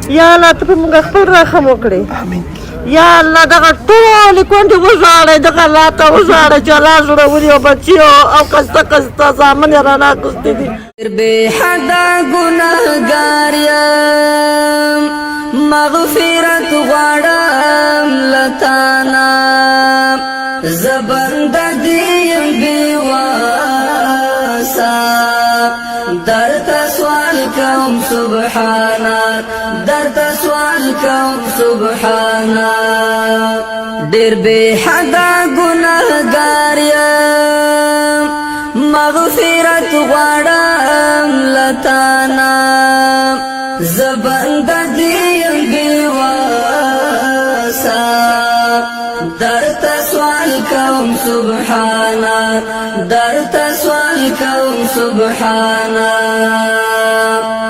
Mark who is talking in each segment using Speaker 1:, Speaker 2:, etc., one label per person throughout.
Speaker 1: یا الله ته په موږ خپل رحم وکړې
Speaker 2: امين
Speaker 1: یا الله دغه ټولې کونډې وژاړئ دغه الله ته وژاړئ چې الله زړوري او بچي او قسته قسته زامن یې رانه اخیستي دي
Speaker 3: بې حده ګنهګار یم مغفرت غواړم له تا نه زه بنده دې یم بېواسه درته سوال کوم سبحانه درته سوال کوم سبحانه ډېر بې حده ګنهګار یم مغفرت غواړم له تا نه زه بنده دې یم بېواسه درته سوال کوم سبحانه درته سوال کوم سبحانه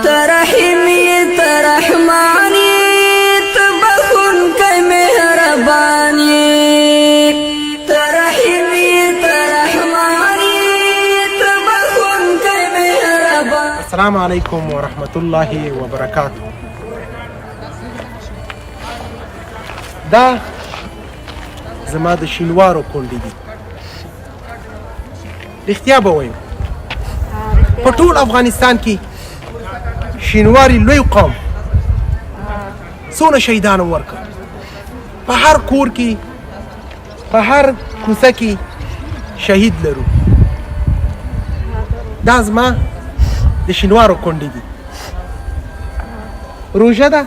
Speaker 3: ته رحیم یې ته رحمان یې ته بخښونکی مهربان یې ته رحیم یې ته رحمان یې ته بخښونکی مهربان.
Speaker 2: السلام علیکم ورحمت الله وبرکاته. دا زما د شینوارو کونډې دي. رښتیا به وایم په ټول افغانستان کې شینواري لوی قوم څونه شهیدانو ورکړ. په هر کور کې په هر کوڅه کې شهید لرو. دا زما د شینوارو کونډې دي. روژه ده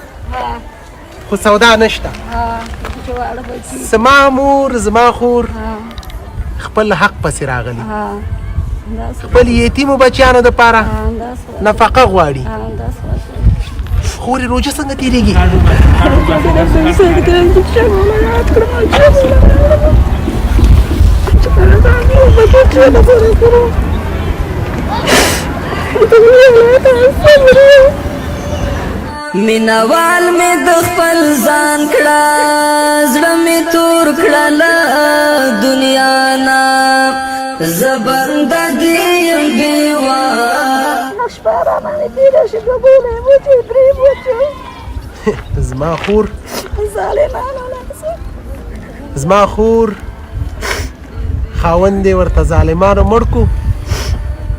Speaker 2: خو سودا نشته. زما مور زما خور خپل حق پسې راغلی خپل یتیمو بچیانو دپاره نفقه غواړي. خورې روژه څنګه تېرېږي؟
Speaker 3: مینوال می د خپل ځان کړه زړه می تور کړه له دنیا نه زه بنده دې یم بېواسه شپه راباندې تېره شي ګبونه یې وچې درې وچې
Speaker 2: زما خور
Speaker 3: ظالمانه
Speaker 2: زما خور خاوند یې ورته ظالمانو مړ کړو.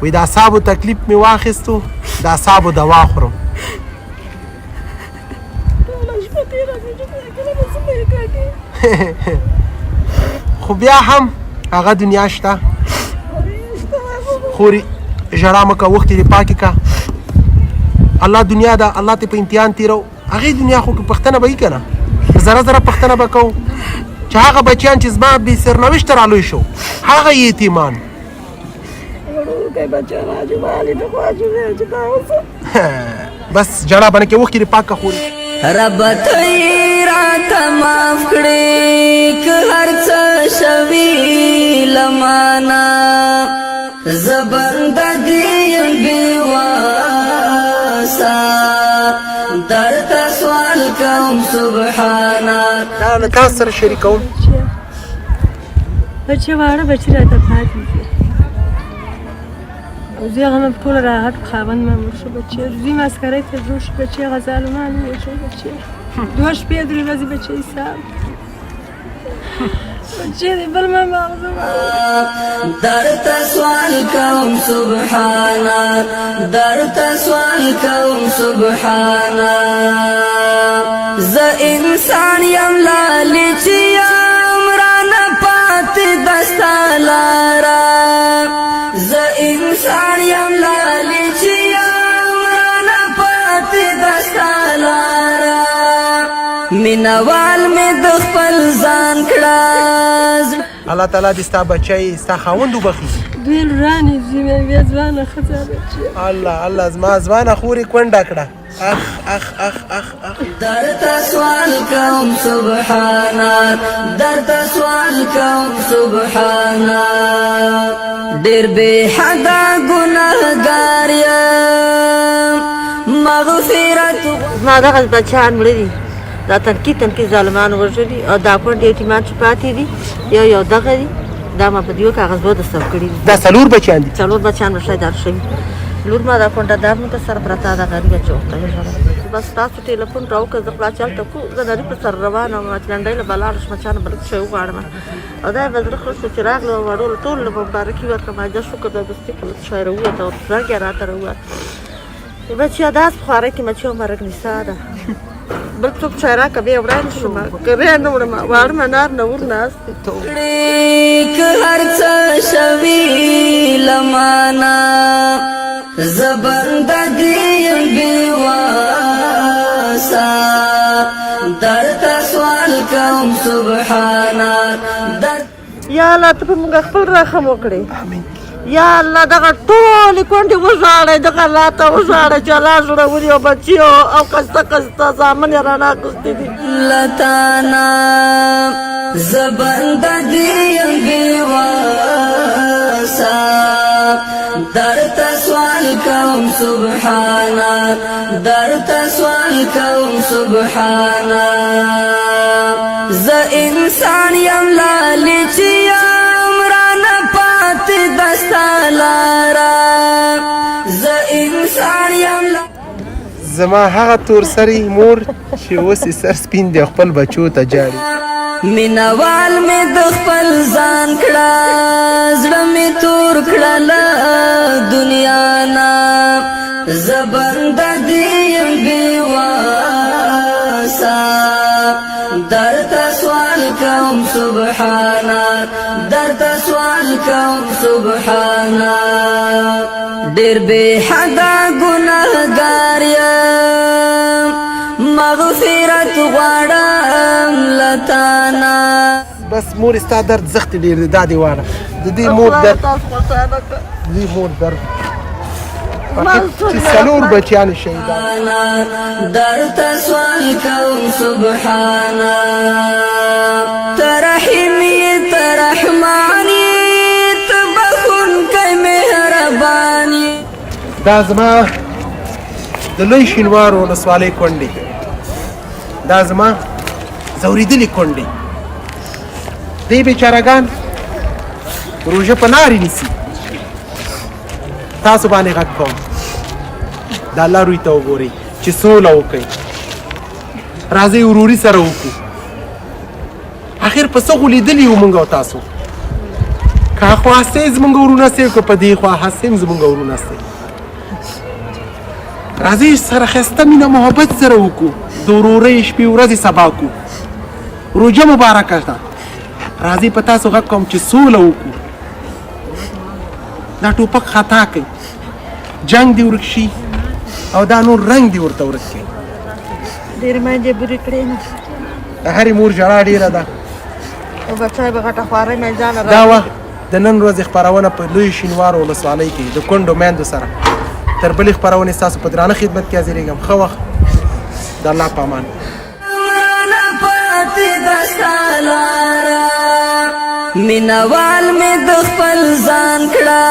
Speaker 2: وایي د اعصابو تکلیف مې واخیستو د اعصابو دوا خورم. خو بیا هم هغه دنیا شته. خوري ژړا مه کوه وختې دې پاکې که الله دنیا ده الله ته په امتحان تېرو. هغې دنیا خو پښتنه به وي که نه زره زره پښتنه به کوو چې هغه بچیان چې زما بې سرنوشته رالوی شو هغه یتیمان بس ژړا به نه کې وختې دې پاک که خوري.
Speaker 3: رب ته یې راته معاف کړې که هر څه شوي له مانه زه بنده دې یم بېواسه درته سوال کوم سبحانه.
Speaker 2: دا له تاسو سره شریکوم.
Speaker 4: بچې واړه بچې راته پاتې دي او زه هغه مې په ټوله راحت خاوند مې مړ شو. بچې روزي مسکرۍ ته جوړ شو. بچې هغه ظالمان ووژل. بچې 2 شپې 3 ورځې بچې حساب بچې دې بل مه ماغزه
Speaker 3: درته سوال کوم سبحانه درته سوال کوم سبحانه زه انسان یم لالې چې یم رانه پاتې دستا لاره زه انسان یم لالې چې یم رانه پاتې دستا لاره مینوال می د خپل ځان کړه.
Speaker 2: الله تعالی دې ستا بچی ستا خاوند وبخي.
Speaker 4: دوی لورانې زوی مې بیا ځوانه ښځه بچې
Speaker 2: الله الله زما ځوانه خورې کونډه کړه. اخ اخ اخ اخ اخ
Speaker 3: درته سوال کوم سبحانه درته سوال کوم سبحانه ډېر بې حده ګنهګار یم مغفرت.
Speaker 1: زما دغه بچیان مړه دي. دا تنکي ظالمان وژلي او دا کونډې یتیمان چې پاتې دي یو دغه دي. دا ما په دیو کاغذ به دستر کړي دي.
Speaker 2: دا څلور بچیان دي.
Speaker 1: څلور بچیان مړه شوي دار شوي. لور ما دا کونډه دا مې په سر پرته ده غریبه چې وخته بس تاسو ټلیفون راوکړه زه خلا چې هلته کو زه نري په سر روانه وم چې لنډۍ له به لاړه شمه چا نه به لږ شی وغواړم او دا یې به زړه ښه شو چې راغله وړولو ټولو له به مبارکي ورکړم حاجه شکر دی دستي په لږ شی راووته ورته زنګ یې راته راووت بچیا داس په خوارۍ کې مچۍ مرګ نسا ده بل څوک چای راکړه بیا وړاندې شوم که بیا نه وړم واړم انار نه ور ناست دي
Speaker 3: که هر څه شوي لمانا زبنده دي یم بېواسه درته سوال کوم سبحانه
Speaker 1: یا الله ته په موږ خپل رحم وکړې یا الله دغه ټولې کونډې وژاړئ دغه الله ته وژاړئ چې الله زړه وني او بچي او خسته خسته زامن یې رانه اخیستي دي
Speaker 3: لتانا زبنده دي یم بېواسه درته سوال کوم سبحانه درته سوال کوم سبحانه زه انسان یم لالې چې یم رانه پاتې دستا لاره زه انسان یم
Speaker 2: زما هغه تور سری مور چې اوس یې سر سپین دی خپل بچو ته جاړي
Speaker 3: مینوال مې د خپل ځان کړه زړه مې تور کړه له دنیا نه زه بنده دې یم بېواسه درته سوال کوم سبحانه درته سوال کوم سبحانه ډېر بې حده ګناهګار یم مغفرت غواړم لتانا
Speaker 2: بس مور ستا درد زخت ډېر دی دا دې واړه د دې مور درد د دې مور درد چې څلور بچیان شهیدان
Speaker 3: درته سوال کوم سبحانه ته رحیم یې ته رحمان یې ته بخښونکی مهربان یې
Speaker 2: دا زما د لوی شینوارو ولسوالۍ کونډې دا زما ځورېدلې کونډې دی بیچارهګان روژه په نارې نیسي تاسو باندې غږ کوم د الله روی ته وګورئ چې سوله وکړئ راځئ وروري سره وکړو اخر په څه خو لیدلي یو موږ او تاسو که اخوا هستئ زموږ ورونه سئ که په دې خوا هستئ هم زموږ ورونه سئ راځئ سره ښایسته مینه محبت سره وکړو د ورورۍ شپې ورځې سبا کړو روژه مبارکه ده راځئ په تاسو غږ کوم چې سوله وکړو دا ټوپک خطا کوي جنگ دی ورک شي او دا نور رنگ دی ورته ورک کوي
Speaker 1: ډېرې میندې بورې کړې نه
Speaker 2: د هرې مور ژړا ډېره ده
Speaker 1: او بچی به غټه خوارۍ میدانه
Speaker 2: دا وه د نن ورځې خپرونه په لوی شینوارو ولسوالۍ کې د کونډو میندو سره تر بلې خپرونې ستاسو په درانه خدمت کې حاضرېږم ښه وخت د الله په امان
Speaker 3: مینوال مې د خپل ځان کړه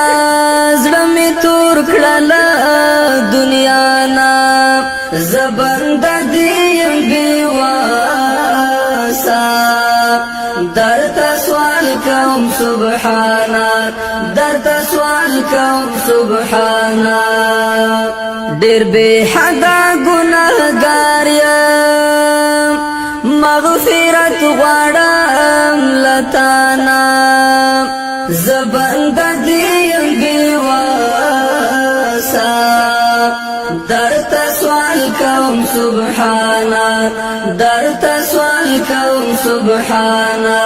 Speaker 3: زړه مې تور کړه له دنیا نه زه بنده دې یم بېواسه درته سوال کوم سبحانه درته سوال کوم سبحانه ډېر بې حده ګناهګار یم مغفرت غواړم لتانا زه بنده دې یم بېواسه درته سوال کوم سبحانه درته سوال کوم سبحانه